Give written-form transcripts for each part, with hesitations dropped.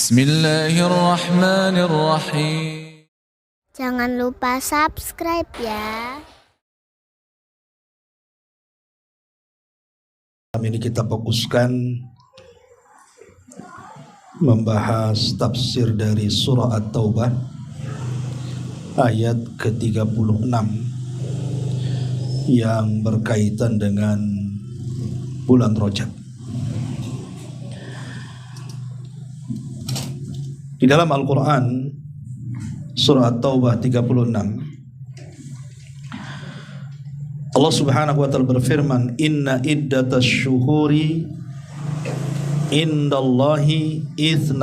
Bismillahirrahmanirrahim. Jangan lupa subscribe ya. Ini kita fokuskan membahas tafsir dari surah At-Taubah ayat ke-36 yang berkaitan dengan bulan Rajab. Di dalam Al-Quran surah At-Taubah 36, Allah subhanahu wa ta'ala berfirman, Inna iddatas syuhuri indallahi 12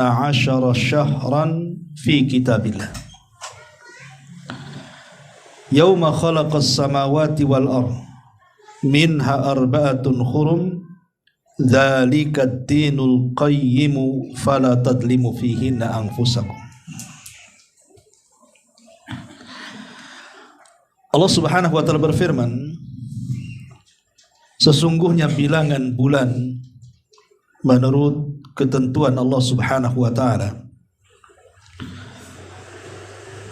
syahran fi kitabillah Yawma khalaqas samawati wal ardh minha arba'atun hurum dzalika ad-dinul qayyimu fala tadlimu fihinna anfusakum. Allah subhanahu wa ta'ala berfirman, sesungguhnya bilangan bulan menurut ketentuan Allah subhanahu wa ta'ala,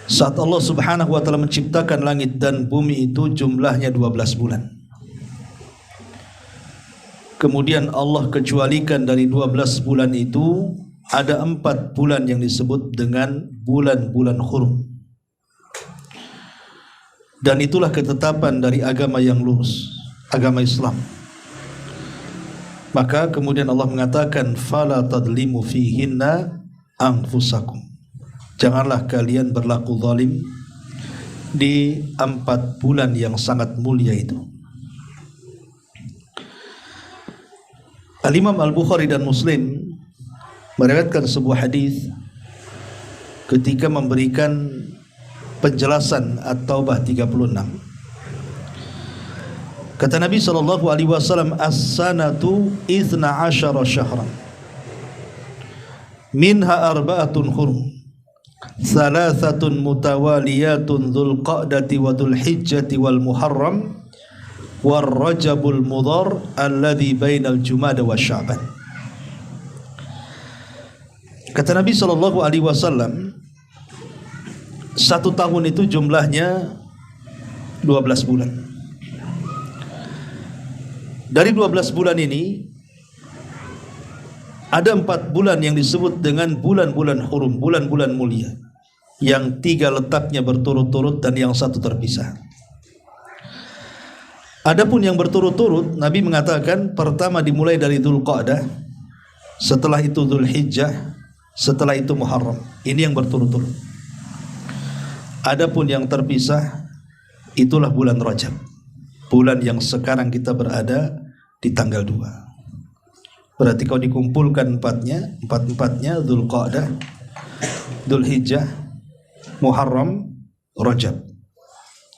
saat Allah subhanahu wa ta'ala menciptakan langit dan bumi itu jumlahnya 12 bulan. Kemudian Allah kecualikan dari 12 bulan itu ada 4 bulan yang disebut dengan bulan-bulan hurum. Dan itulah ketetapan dari agama yang lurus, agama Islam. Maka kemudian Allah mengatakan, fala tadlimu fihinna anfusakum. Janganlah kalian berlaku zalim di 4 bulan yang sangat mulia itu. Al-Imam Al-Bukhari dan Muslim meriwayatkan sebuah hadis ketika memberikan penjelasan At-Taubah 36. Kata Nabi SAW, as-sanatu 12 syahran minha arba'atun hurum thalathatun mutawaliyatun dhul qa'dati wa dhul hijjati wal muharram war rajabul mudhar alladhi bainal jumada wa sya'ban. Kata Nabi SAW, 1 tahun itu jumlahnya 12 bulan. Dari 12 bulan ini ada 4 bulan yang disebut dengan bulan-bulan hurum, bulan-bulan mulia, yang 3 letaknya berturut-turut dan yang 1 terpisah. Adapun yang berturut-turut, Nabi mengatakan pertama dimulai dari Dzul Qa'dah, setelah itu Dzul Hijjah, setelah itu Muharram. Ini yang berturut-turut. Adapun yang terpisah, itulah bulan Rajab, bulan yang sekarang kita berada di tanggal 2. Berarti kalau dikumpulkan empat-empatnya, Dzul Qa'dah, Dzul Hijjah, Muharram, Rajab.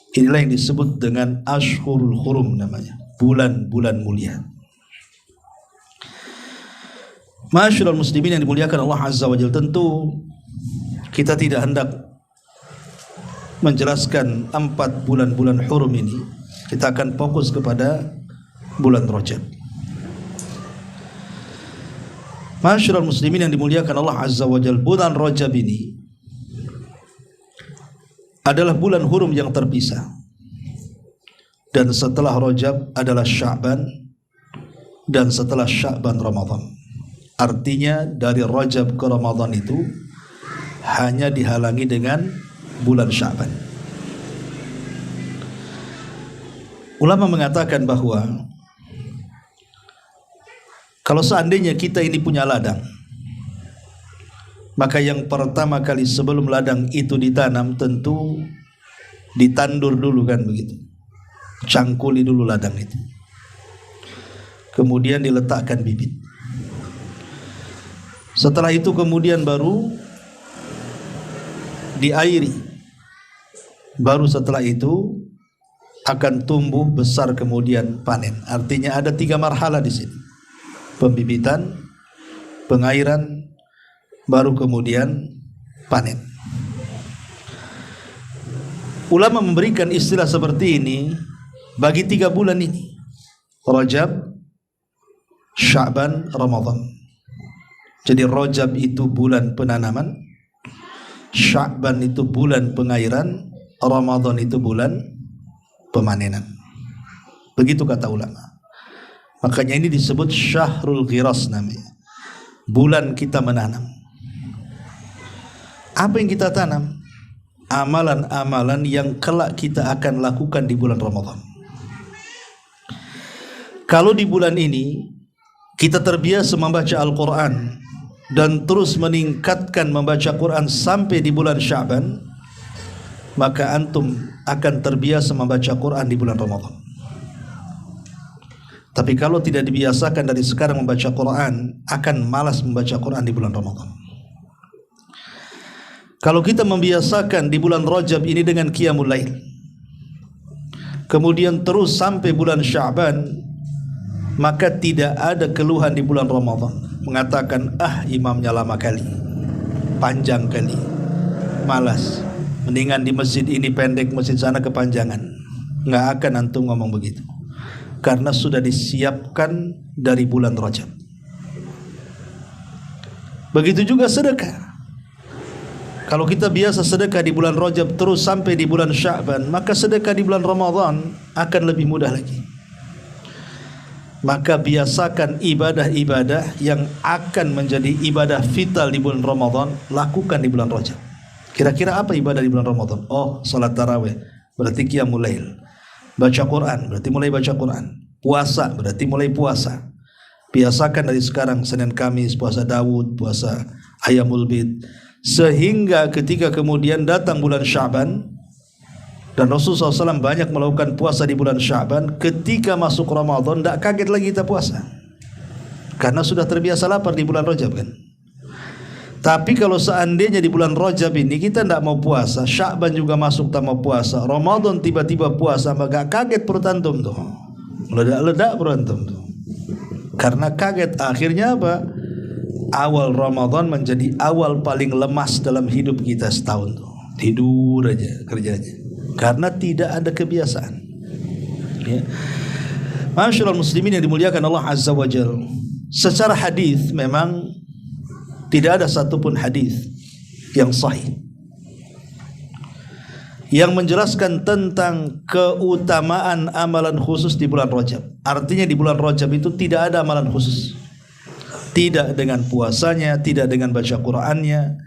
Inilah yang disebut dengan Ashhurul Hurum, namanya bulan-bulan mulia. Ma'asyiral muslimin yang dimuliakan Allah Azza wa Jalla, tentu kita tidak hendak menjelaskan 4 bulan-bulan hurum ini. Kita akan fokus kepada bulan Rajab. Ma'asyiral muslimin yang dimuliakan Allah Azza wa Jalla, bulan Rajab ini adalah bulan hurum yang terpisah. Dan setelah Rajab adalah Sya'ban, dan setelah Sya'ban Ramadan. Artinya dari Rajab ke Ramadan itu hanya dihalangi dengan bulan Sya'ban. Ulama mengatakan bahwa kalau seandainya kita ini punya ladang, maka yang pertama kali sebelum ladang itu ditanam tentu ditandur dulu, kan begitu. Cangkuli dulu ladang itu. Kemudian diletakkan bibit. Setelah itu kemudian baru diairi. Baru setelah itu akan tumbuh besar kemudian panen. Artinya ada 3 marhala di sini. Pembibitan, pengairan, baru kemudian panen. Ulama memberikan istilah seperti ini bagi 3 bulan ini: Rajab, Sya'ban, Ramadan. Jadi Rajab itu bulan penanaman, Sya'ban itu bulan pengairan, Ramadan itu bulan pemanenan. Begitu kata ulama. Makanya ini disebut Syahrul Ghiras namanya. Bulan kita menanam. Apa yang kita tanam? Amalan-amalan yang kelak kita akan lakukan di bulan Ramadan. Kalau di bulan ini kita terbiasa membaca Al-Quran dan terus meningkatkan membaca Quran sampai di bulan Sya'ban, maka antum akan terbiasa membaca Quran di bulan Ramadan. Tapi kalau tidak dibiasakan dari sekarang membaca Quran, akan malas membaca Quran di bulan Ramadan. Kalau kita membiasakan di bulan Rajab ini dengan Qiyamul Lail, kemudian terus sampai bulan Sya'ban, maka tidak ada keluhan di bulan Ramadan mengatakan imamnya lama kali, panjang kali, malas, mendingan di masjid ini pendek, masjid sana kepanjangan. Nggak akan antum ngomong begitu, karena sudah disiapkan dari bulan Rajab. Begitu juga sedekah. Kalau kita biasa sedekah di bulan Rajab terus sampai di bulan Sya'ban, maka sedekah di bulan Ramadan akan lebih mudah lagi. Maka biasakan ibadah-ibadah yang akan menjadi ibadah vital di bulan Ramadan, lakukan di bulan Rajab. Kira-kira apa ibadah di bulan Ramadan? Oh, salat tarawih, berarti Qiyamul Lail. Baca Quran, berarti mulai baca Quran. Puasa, berarti mulai puasa. Biasakan dari sekarang, Senin Kamis, puasa Daud, puasa Ayyamul Bid. Sehingga ketika kemudian datang bulan Sya'ban, dan Rasulullah SAW banyak melakukan puasa di bulan Sya'ban, ketika masuk Ramadan tidak kaget lagi kita puasa, karena sudah terbiasa lapar di bulan Rajab kan. Tapi kalau seandainya di bulan Rajab ini kita tidak mau puasa, Sya'ban juga masuk tak mau puasa, Ramadan tiba-tiba puasa, maka kaget perut antum tuh, meledak-ledak perut antum tuh, karena kaget. Akhirnya apa? Awal Ramadan menjadi awal paling lemas dalam hidup kita setahun tuh. Tidur aja kerjanya, karena tidak ada kebiasaan. Ya. Masyaallah muslimin yang dimuliakan Allah Azza wa Jalla. Secara hadis memang tidak ada satupun hadis yang sahih yang menjelaskan tentang keutamaan amalan khusus di bulan Rajab. Artinya di bulan Rajab itu tidak ada amalan khusus. Tidak dengan puasanya, tidak dengan baca Qur'annya,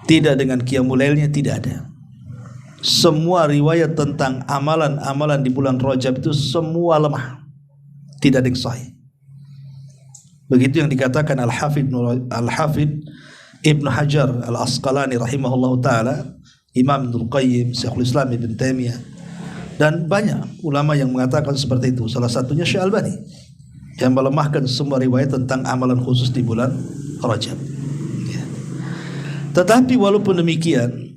tidak dengan Qiyamul Lailnya, tidak ada. Semua riwayat tentang amalan-amalan di bulan Rajab itu semua lemah, tidak ada yang sahih. Begitu yang dikatakan Al-Hafidh Ibn Hajar Al-Asqalani rahimahullah ta'ala, Imam Ibnul Qayyim, Syekhul Islam Ibn Taimiyah, dan banyak ulama yang mengatakan seperti itu. Salah satunya Syekh Albani yang melemahkan semua riwayat tentang amalan khusus di bulan Rajab. Ya. Tetapi walaupun demikian,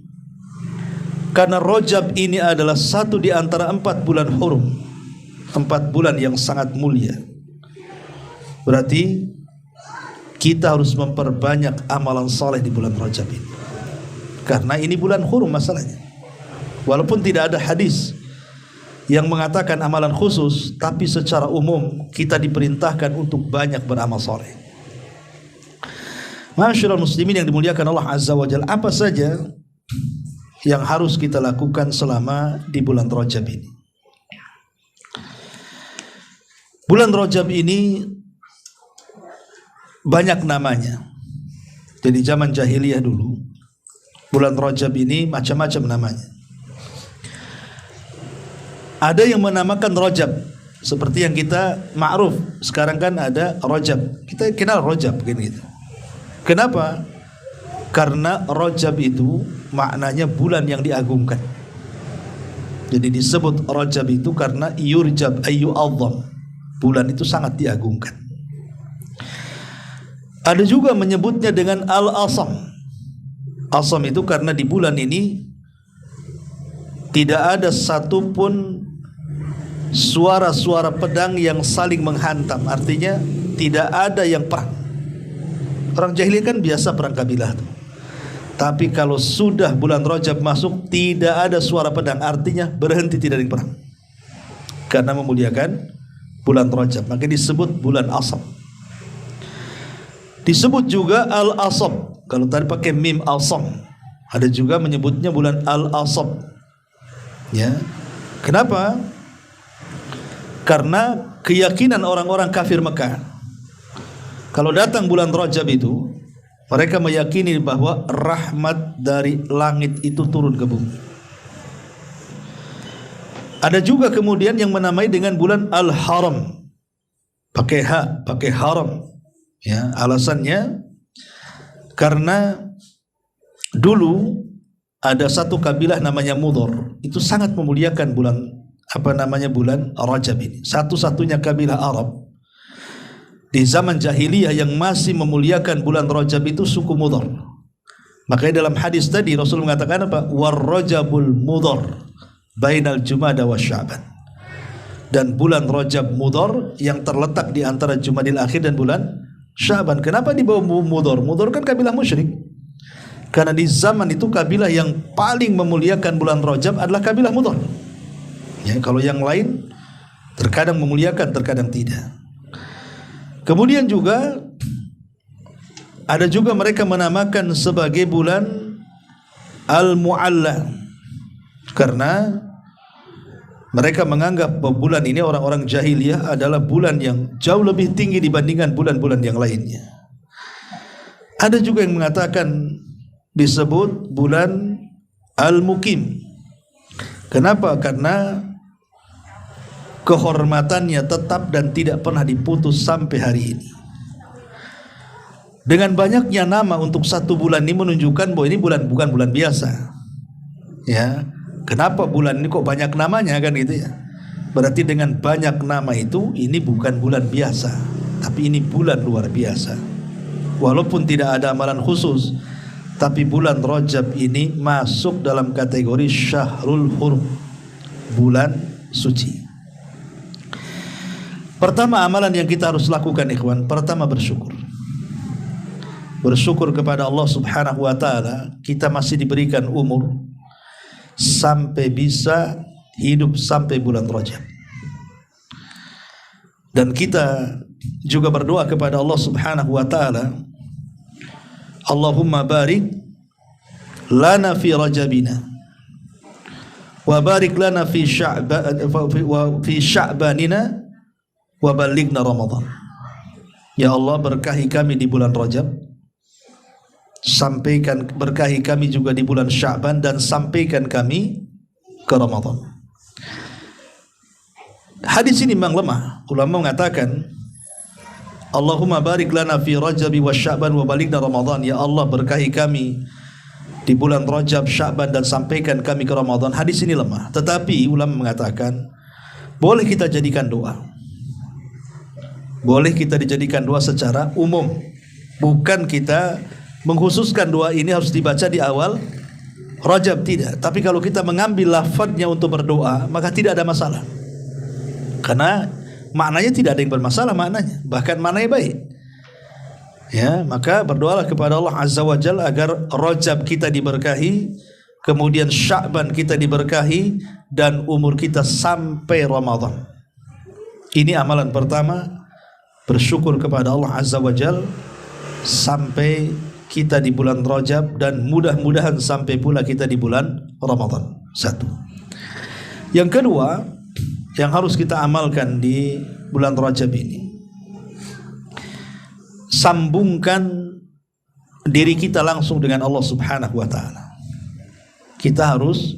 karena Rajab ini adalah satu di antara 4 bulan hurum, 4 bulan yang sangat mulia, berarti kita harus memperbanyak amalan saleh di bulan Rajab ini. Karena ini bulan hurum masalahnya. Walaupun tidak ada hadis yang mengatakan amalan khusus, tapi secara umum kita diperintahkan untuk banyak beramal saleh. Masyaallah muslimin yang dimuliakan Allah Azza wa Jalla, apa saja yang harus kita lakukan selama di bulan Rajab ini? Bulan Rajab ini banyak namanya. Jadi zaman jahiliyah dulu, bulan Rajab ini macam-macam namanya. Ada yang menamakan Rajab seperti yang kita ma'ruf sekarang kan ada Rajab, kita kenal Rajab begini gitu. Kenapa? Karena Rajab itu maknanya bulan yang diagungkan. Jadi disebut Rajab itu karena yurjab ayu azam, bulan itu sangat diagungkan. Ada juga menyebutnya dengan Al-Asam. Asam itu karena di bulan ini tidak ada satupun suara-suara pedang yang saling menghantam. Artinya tidak ada yang perang. Orang jahiliyah kan biasa perang kabilah tuh. Tapi kalau sudah bulan Rajab masuk, tidak ada suara pedang. Artinya berhenti, tidak ada yang perang, karena memuliakan bulan Rajab. Maka disebut bulan Asam. Disebut juga Al-Asab. Kalau tadi pakai mim al-sam, ada juga menyebutnya bulan Al-Asab. Ya. Kenapa? Karena keyakinan orang-orang kafir Mekah, kalau datang bulan Rajab itu, mereka meyakini bahwa rahmat dari langit itu turun ke bumi. Ada juga kemudian yang menamai dengan bulan Al-Haram, pakai ha, pakai haram. Ya, alasannya karena dulu ada satu kabilah namanya Mudhar, itu sangat memuliakan bulan bulan Rajab ini. Satu-satunya kabilah Arab di zaman jahiliyah yang masih memuliakan bulan Rajab itu suku Mudhar. Makanya dalam hadis tadi Rasul mengatakan apa? War-Rajabul Mudhar bainal Jumada wa Sya'ban. Dan bulan Rajab Mudhar yang terletak di antara Jumadil Akhir dan bulan Sya'ban. Kenapa dibawa Mudhar? Mudhar kan kabilah musyrik. Karena di zaman itu kabilah yang paling memuliakan bulan Rajab adalah kabilah Mudhar. Ya, kalau yang lain terkadang memuliakan, terkadang tidak. Kemudian juga ada juga mereka menamakan sebagai bulan Al-Mu'alla, karena mereka menganggap bahwa bulan ini, orang-orang jahiliyah, adalah bulan yang jauh lebih tinggi dibandingkan bulan-bulan yang lainnya. Ada juga yang mengatakan disebut bulan Al-Mukim. Kenapa? Karena kehormatannya tetap dan tidak pernah diputus sampai hari ini. Dengan banyaknya nama untuk satu bulan ini menunjukkan bahwa ini bukan bulan biasa. Ya, kenapa bulan ini kok banyak namanya, kan gitu ya? Berarti dengan banyak nama itu, ini bukan bulan biasa, tapi ini bulan luar biasa. Walaupun tidak ada amalan khusus, tapi bulan Rajab ini masuk dalam kategori Syahrul Hurum, bulan suci. Pertama amalan yang kita harus lakukan, ikhwan, pertama bersyukur. Bersyukur kepada Allah Subhanahu wa taala, kita masih diberikan umur sampai bisa hidup sampai bulan Rajab. Dan kita juga berdoa kepada Allah Subhanahu wa taala, Allahumma barik lana fi Rajabina wa barik lana fi Sya'banina wa balighna Ramadan. Ya Allah, berkahi kami di bulan Rajab, sampaikan, berkahi kami juga di bulan Sya'ban, dan sampaikan kami ke Ramadan. Hadis ini memang lemah. Ulama mengatakan Allahumma barik lana fi Rajabi wa Sya'ban wa balighna Ramadan. Ya Allah, berkahi kami di bulan Rajab, Sya'ban, dan sampaikan kami ke Ramadan. Hadis ini lemah. Tetapi ulama mengatakan boleh kita jadikan doa. Boleh kita dijadikan doa secara umum. Bukan kita mengkhususkan doa ini harus dibaca di awal Rajab, tidak. Tapi kalau kita mengambil lafadznya untuk berdoa, maka tidak ada masalah. Karena maknanya tidak ada yang bermasalah maknanya, bahkan maknanya baik. Ya, maka berdoalah kepada Allah Azza wa Jalla agar Rajab kita diberkahi, kemudian Sya'ban kita diberkahi, dan umur kita sampai Ramadan. Ini amalan pertama, bersyukur kepada Allah Azza wa Jalla sampai kita di bulan Rajab, dan mudah-mudahan sampai pula kita di bulan Ramadan. Satu. Yang kedua yang harus kita amalkan di bulan Rajab ini, sambungkan diri kita langsung dengan Allah Subhanahu wa taala. Kita harus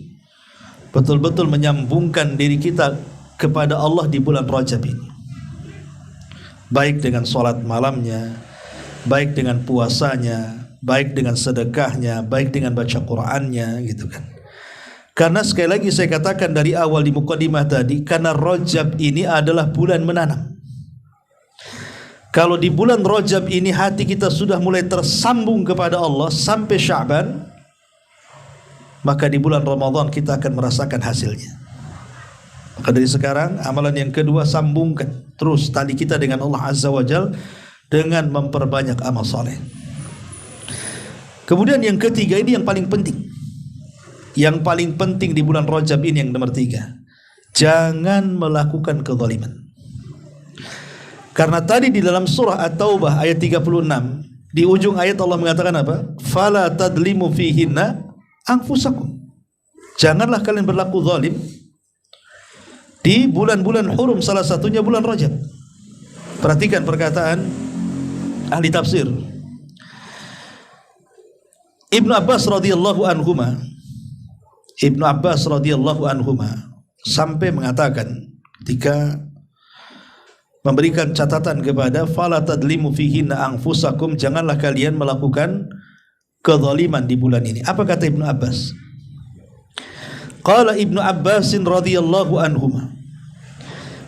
betul-betul menyambungkan diri kita kepada Allah di bulan Rajab ini, baik dengan sholat malamnya, baik dengan puasanya, baik dengan sedekahnya, baik dengan baca Qur'annya, gitu kan. Karena sekali lagi saya katakan dari awal di muqaddimah tadi, karena Rajab ini adalah bulan menanam. Kalau di bulan Rajab ini hati kita sudah mulai tersambung kepada Allah sampai Sya'ban, maka di bulan Ramadan kita akan merasakan hasilnya. Maka dari sekarang amalan yang kedua, sambungkan terus tali kita dengan Allah Azza wa Jalla dengan memperbanyak amal saleh. Kemudian yang ketiga, ini yang paling penting. Yang paling penting di bulan Rajab ini yang nomor 3. Jangan melakukan kezaliman. Karena tadi di dalam surah At-Taubah ayat 36 di ujung ayat Allah mengatakan apa? Fala tadlimu fihinna anfusakum. Janganlah kalian berlaku zalim di bulan-bulan hurum, salah satunya bulan Rajab. Perhatikan perkataan ahli tafsir. Ibnu Abbas radhiyallahu anhuma sampai mengatakan ketika memberikan catatan kepada fala tadlimu fihinna anfusakum, janganlah kalian melakukan kezaliman di bulan ini. Apa kata Ibnu Abbas? Qala Ibnu Abbas radhiyallahu anhuma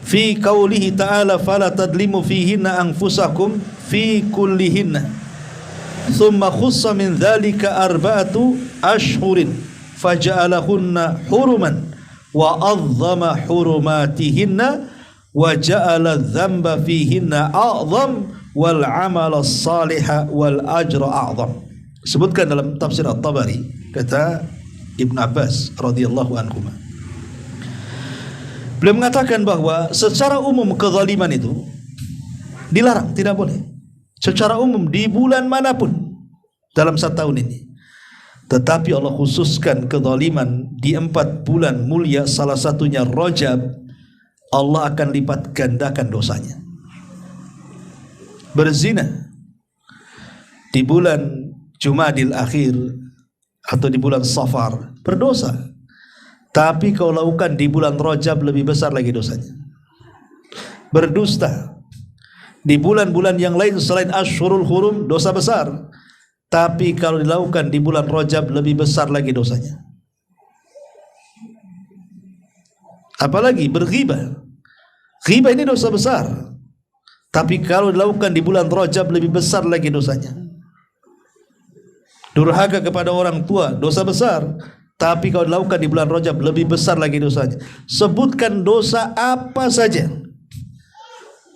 fi qaulihi ta'ala fala tadlimu fihinna anfusakum fi kullihinna thumma khussa min dhalika arba'atu ashhurin faja'alahunna huruman wa azzama hurumatihinna wa ja'ala dzamba fihinna a'zam wal 'amala as-salihah wal ajra a'zam. Sebutkan dalam tafsir At-Tabari, kata Ibn Abbas radhiyallahu anhu, beliau mengatakan bahwa secara umum kezaliman itu dilarang, tidak boleh secara umum di bulan manapun dalam 1 tahun ini. Tetapi Allah khususkan kezaliman di 4 bulan mulia, salah satunya Rajab. Allah akan lipat gandakan dosanya. Berzina di bulan Jumadil Akhir atau di bulan Safar berdosa, tapi kau lakukan di bulan Rajab lebih besar lagi dosanya. Berdusta di bulan-bulan yang lain selain Ashhurul Hurum dosa besar, tapi kalau dilakukan di bulan Rajab lebih besar lagi dosanya. Apalagi berghibah. Ghibah ini dosa besar, tapi kalau dilakukan di bulan Rajab lebih besar lagi dosanya. Durhaka kepada orang tua dosa besar, tapi kalau dilakukan di bulan Rajab lebih besar lagi dosanya. Sebutkan dosa apa saja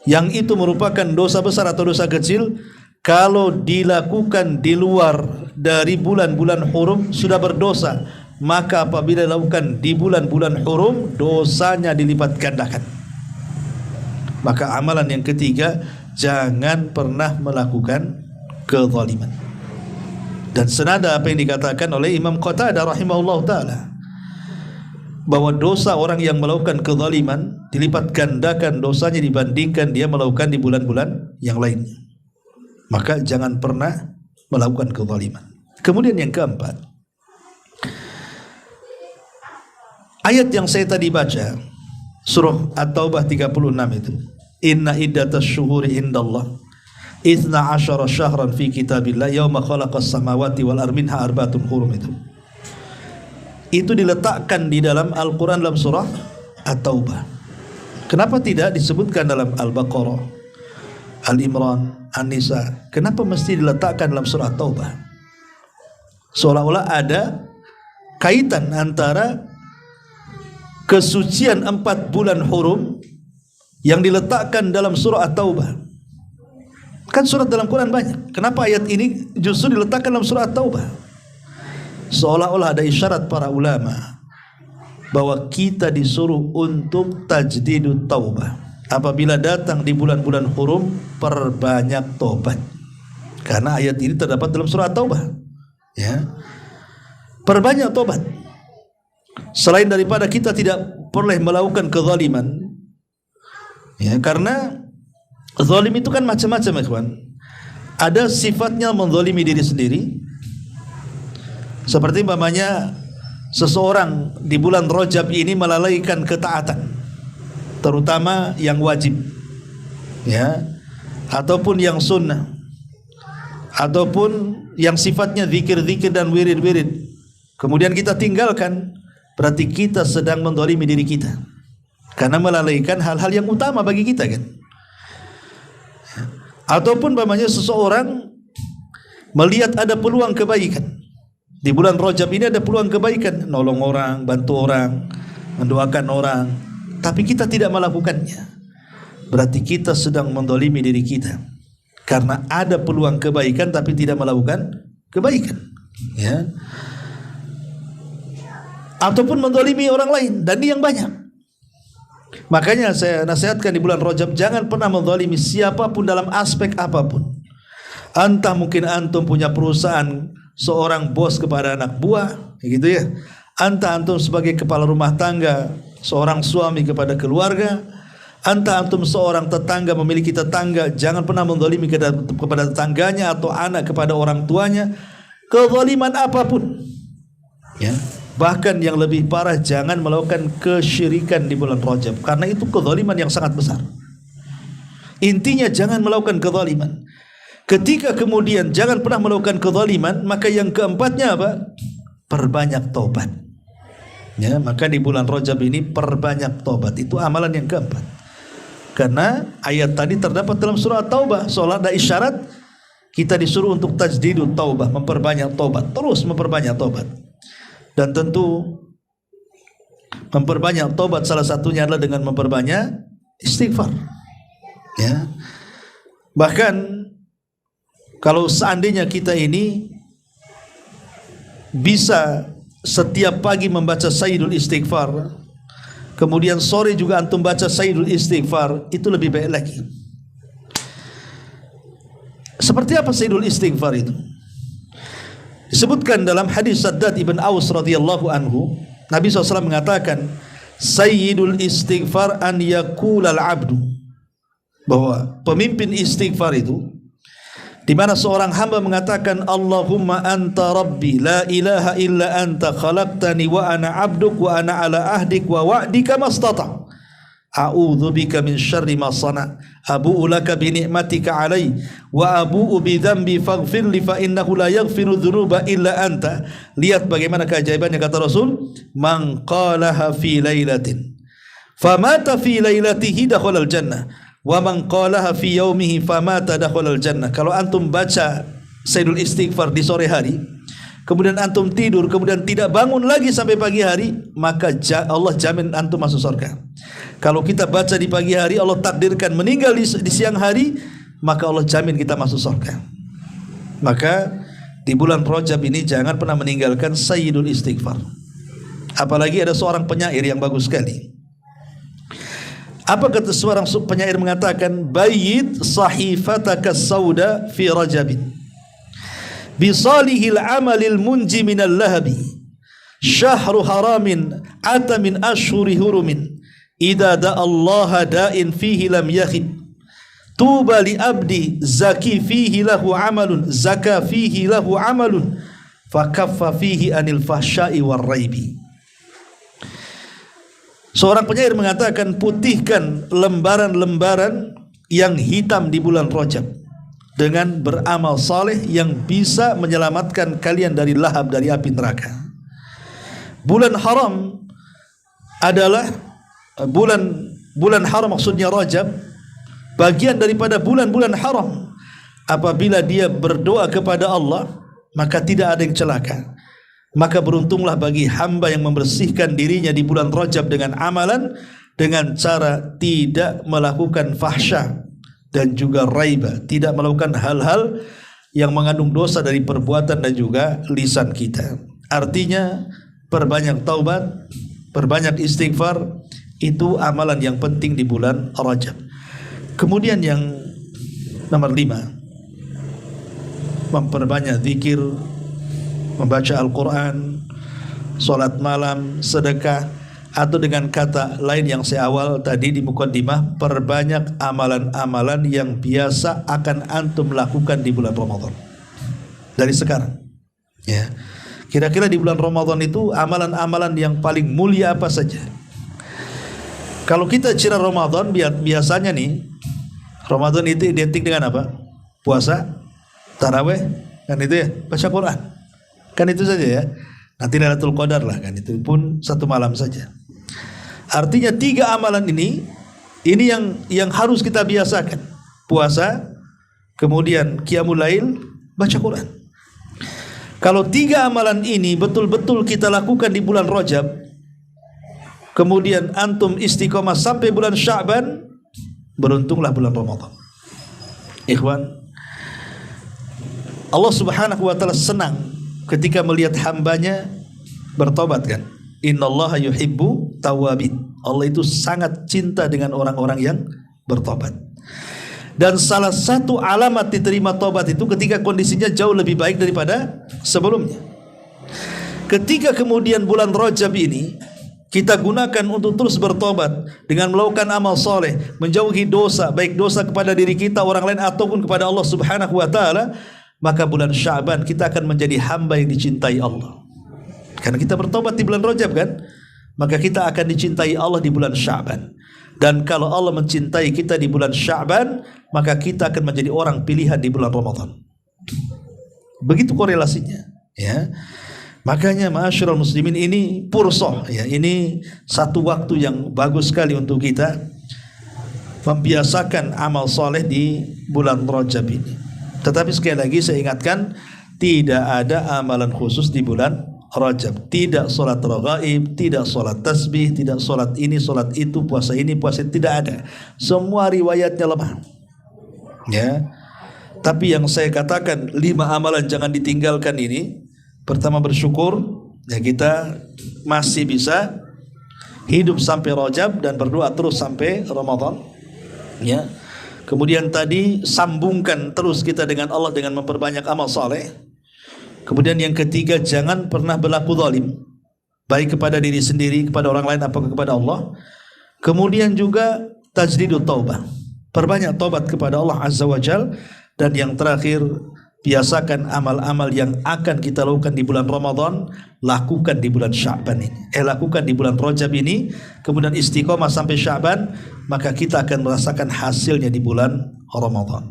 yang itu merupakan dosa besar atau dosa kecil, kalau dilakukan di luar dari bulan-bulan hurum sudah berdosa. Maka apabila dilakukan di bulan-bulan hurum, dosanya dilipat gandakan. Maka amalan yang ketiga, jangan pernah melakukan kezaliman. Dan senada apa yang dikatakan oleh Imam Qatadah rahimahullah ta'ala, bahwa dosa orang yang melakukan kezaliman dilipat gandakan dosanya dibandingkan dia melakukan di bulan-bulan yang lainnya. Maka jangan pernah melakukan kezaliman. Kemudian yang keempat, ayat yang saya tadi baca, surah At-Taubah 36 itu, inna iddatas syuhuri indallah 12 syahran fi kitabillah yauma khalaqas samawati wal ardi minha arba'atun hurum, itu diletakkan di dalam Al-Quran dalam surah At-Taubah. Kenapa tidak disebutkan dalam Al-Baqarah, Al-Imran, An-Nisa? Kenapa mesti diletakkan dalam surah At-Taubah? Seolah-olah ada kaitan antara kesucian 4 bulan hurum yang diletakkan dalam surah At-Taubah. Kan surat dalam Quran banyak, kenapa ayat ini justru diletakkan dalam surah At-Taubah? Seolah-olah ada isyarat para ulama bahwa kita disuruh untuk tajdidut taubah. Apabila datang di bulan-bulan hurum, perbanyak tobat. Karena ayat ini terdapat dalam surah At-Taubah, ya. Perbanyak tobat. Selain daripada kita tidak boleh melakukan kezaliman, ya, karena zalim itu kan macam-macam, ikhwan. Ada sifatnya menzalimi diri sendiri, seperti umpamanya seseorang di bulan Rajab ini melalaikan ketaatan, terutama yang wajib, ya, ataupun yang sunnah, ataupun yang sifatnya zikir-zikir dan wirid-wirid, kemudian kita tinggalkan, berarti kita sedang menzalimi diri kita, karena melalaikan hal-hal yang utama bagi kita, kan. Ataupun umpamanya seseorang melihat ada peluang kebaikan di bulan Rajab ini, ada peluang kebaikan, nolong orang, bantu orang, mendoakan orang, tapi kita tidak melakukannya, berarti kita sedang menzalimi diri kita, karena ada peluang kebaikan tapi tidak melakukan kebaikan, ya. Ataupun menzalimi orang lain, dan ini yang banyak. Makanya saya nasihatkan di bulan Rajab, jangan pernah menzalimi siapapun dalam aspek apapun. Entah mungkin antum punya perusahaan, seorang bos kepada anak buah, gitu ya. Entah antum sebagai kepala rumah tangga, seorang suami kepada keluarga. Entah antum seorang tetangga, memiliki tetangga, jangan pernah menzalimi kepada tetangganya atau anak kepada orang tuanya. Kezaliman apapun, ya. Bahkan yang lebih parah, jangan melakukan kesyirikan di bulan Rajab, karena itu kezaliman yang sangat besar. Intinya jangan melakukan kezaliman. Ketika kemudian jangan pernah melakukan kezaliman, maka yang keempatnya apa? Perbanyak taubat. Ya, maka di bulan Rajab ini perbanyak taubat. Itu amalan yang keempat. Karena ayat tadi terdapat dalam surah Taubah, seolah ada isyarat kita disuruh untuk tajdidut taubah, memperbanyak taubat, terus memperbanyak taubat. Dan tentu memperbanyak taubat salah satunya adalah dengan memperbanyak istighfar. Ya. Bahkan kalau seandainya kita ini bisa setiap pagi membaca Sayyidul Istighfar, kemudian sore juga antum baca Sayyidul Istighfar, itu lebih baik lagi. Seperti apa Sayyidul Istighfar itu? Disebutkan dalam hadis Saddad ibn Aus radhiyallahu anhu, Nabi SAW mengatakan, Sayyidul Istighfar an yakulal abdu, bahwa pemimpin istighfar itu di mana seorang hamba mengatakan, Allahumma anta rabbi la ilaha illa anta khalaqtani wa ana abduk wa ana ala ahdik wa wa'dika mastata'. A'udzu bika min syarri ma sana'. Abu'u laka bi ni'matika 'alai wa abu'u bi dzambi faghfir li fa innahu la yaghfiru dzunuba illa anta. Lihat bagaimana keajaibannya, kata Rasul, man qalaha fi lailatin famata fi lailatihi dakhala al-jannah wa man qalaha fi yaumihi famata dakhala al-jannah. Kalau antum baca Sayyidul Istighfar di sore hari, kemudian antum tidur, kemudian tidak bangun lagi sampai pagi hari, maka Allah jamin antum masuk surga. Kalau kita baca di pagi hari, Allah takdirkan meninggal di siang hari, maka Allah jamin kita masuk surga. Maka di bulan Rajab ini jangan pernah meninggalkan Sayyidul Istighfar. Apalagi ada seorang penyair yang bagus sekali. Apa kata seorang penyair mengatakan, Bayyid sahifataka sauda fi Rajabin bisalihil amalil munji minal lahabi syahru haramin ata min ashhuri hurumin idza da'allaha da'in fihi lam yakhib tuba li abdi zaki fihi lahu amalun zaka fihi lahu amalun fakaffa fihi anil fahsya'i war raibi. Seorang penyair mengatakan, putihkan lembaran-lembaran yang hitam di bulan Rajab dengan beramal saleh yang bisa menyelamatkan kalian dari lahab, dari api neraka. Bulan haram adalah bulan haram, maksudnya Rajab, bagian daripada bulan-bulan haram. Apabila dia berdoa kepada Allah, maka tidak ada yang celaka. Maka beruntunglah bagi hamba yang membersihkan dirinya di bulan Rajab dengan amalan, dengan cara tidak melakukan fahsya dan juga raiba, tidak melakukan hal-hal yang mengandung dosa dari perbuatan dan juga lisan kita. Artinya perbanyak taubat, perbanyak istighfar, itu amalan yang penting di bulan Rajab. Kemudian yang nomor 5, memperbanyak zikir, membaca Al-Quran, sholat malam, sedekah, atau dengan kata lain yang saya awal tadi di mukaddimah, perbanyak amalan-amalan yang biasa akan antum lakukan di bulan Ramadan dari sekarang. Ya, kira-kira di bulan Ramadan itu amalan-amalan yang paling mulia apa saja? Kalau kita bicara Ramadan, biasanya nih Ramadan itu identik dengan apa? Puasa, taraweh, kan itu ya, baca Quran. Kan itu saja ya. Nanti Lailatul Qadar lah, kan itu pun satu malam saja. Artinya 3 amalan ini yang harus kita biasakan. Puasa, kemudian qiyamul lail, baca Quran. Kalau 3 amalan ini betul-betul kita lakukan di bulan Rajab, kemudian antum istiqomah sampai bulan Sya'ban, beruntunglah bulan Ramadan. Ikhwan, Allah Subhanahu wa taala senang ketika melihat hambanya bertobat, kan? Innallaha yuhibbu tawwabin. Allah itu sangat cinta dengan orang-orang yang bertobat. Dan salah satu alamat diterima tobat itu ketika kondisinya jauh lebih baik daripada sebelumnya. Ketika kemudian bulan Rajab ini kita gunakan untuk terus bertobat dengan melakukan amal soleh, menjauhi dosa, baik dosa kepada diri kita, orang lain, ataupun kepada Allah Subhanahu wa Ta'ala, maka bulan Sya'ban kita akan menjadi hamba yang dicintai Allah. Karena kita bertobat di bulan Rajab kan, maka kita akan dicintai Allah di bulan Sya'ban. Dan kalau Allah mencintai kita di bulan Sya'ban, maka kita akan menjadi orang pilihan di bulan Ramadan. Begitu korelasinya, ya. Makanya ma'asyiral muslimin, ini pursoh, ya, ini satu waktu yang bagus sekali untuk kita membiasakan amal soleh di bulan Rajab ini. Tetapi sekali lagi saya ingatkan, tidak ada amalan khusus di bulan Rajab. Tidak solat raghaib, tidak solat tasbih, tidak solat ini, solat itu, puasa ini, puasa itu, tidak ada. Semua riwayatnya lemah, ya. Tapi yang saya katakan 5 amalan jangan ditinggalkan ini. Pertama, bersyukur, ya, kita masih bisa hidup sampai Rajab dan berdoa terus sampai Ramadan, ya. Kemudian tadi sambungkan terus kita dengan Allah dengan memperbanyak amal saleh. Kemudian yang ketiga, jangan pernah berlaku zalim, baik kepada diri sendiri, kepada orang lain, apakah kepada Allah. Kemudian juga tajdidut taubah, perbanyak taubat kepada Allah Azza wa Jal. Dan yang terakhir, biasakan amal-amal yang akan kita lakukan di bulan Ramadan, lakukan di bulan Sya'ban ini, lakukan di bulan Rajab ini, kemudian istiqomah sampai Sya'ban, maka kita akan merasakan hasilnya di bulan Ramadan.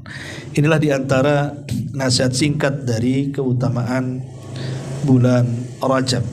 Inilah diantara nasihat singkat dari keutamaan bulan Rajab.